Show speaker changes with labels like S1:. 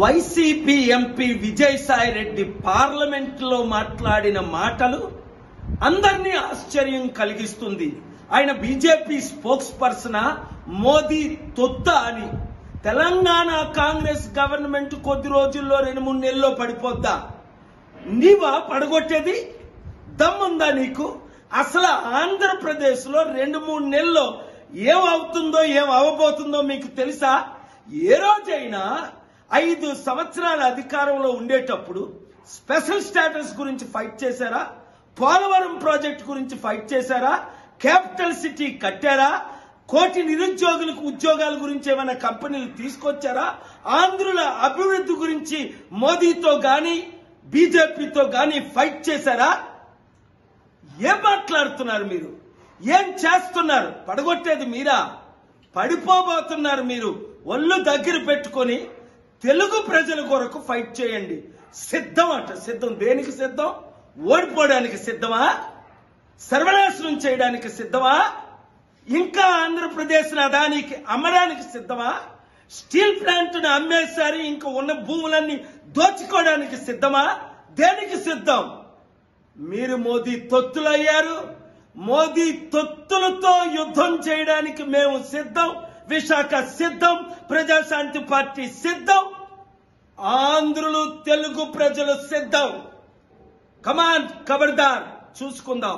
S1: YCP MP Vijayasai Reddy parliament లో మాట్లాడిన మాటలు అందరినీ ఆశ్చర్యం కలిగిస్తుంది. ఆయన బీజేపీ స్పోక్స్ పర్సన్ మోదీ తొత్త అని. తెలంగాణ కాంగ్రెస్ గవర్నమెంట్ కొద్ది రోజుల్లో 2-3 నెలల్లో పడిపోద్దా? నీవా పడగొట్టేది? దమ్ముందా నీకు? అసలు ఆంధ్రప్రదేశ్ లో 2-3 నెలల్లో ఏమవుతుందో ఏం అవబోతుందో మీకు తెలుసా? ఏ రోజైనా 5 సంవత్సరాల అధికారంలో ఉండేటప్పుడు స్పెషల్ స్టేటస్ గురించి ఫైట్ చేశారా? పోలవరం ప్రాజెక్ట్ గురించి ఫైట్ చేశారా? క్యాపిటల్ సిటీ కట్టారా? 1 కోటి నిరుద్యోగులకు ఉద్యోగాల గురించి ఏమైనా కంపెనీలు తీసుకొచ్చారా? ఆంధ్రుల అభివృద్ధి గురించి మోదీతో గాని బీజేపీతో గాని ఫైట్ చేశారా? ఏం మాట్లాడుతున్నారు మీరు? ఏం చేస్తున్నారు? పడగొట్టేది మీరా? పడిపోబోతున్నారు మీరు. ఒళ్ళు దగ్గర పెట్టుకొని తెలుగు ప్రజల కొరకు ఫైట్ చేయండి. సిద్ధం అంట. సిద్ధం దేనికి సిద్ధం? ఓడిపోవడానికి సిద్ధమా? సర్వనాశనం చేయడానికి సిద్ధమా? ఇంకా ఆంధ్రప్రదేశ్ అదానికి అమ్మడానికి సిద్ధమా? స్టీల్ ప్లాంట్ ను అమ్మేశారు, ఇంకా ఉన్న భూములన్నీ దోచుకోవడానికి సిద్ధమా? దేనికి సిద్ధం? మీరు మోదీ తొత్తులయ్యారు. మోదీ తొత్తులతో యుద్ధం చేయడానికి మేము సిద్ధం. విశాఖ సిద్ధం. ప్రజాశాంతి పార్టీ సిద్ధం. ఆంధ్రులు తెలుగు ప్రజలు సిద్ధం. కమాన్, ఖబర్దార్, చూసుకుందాం.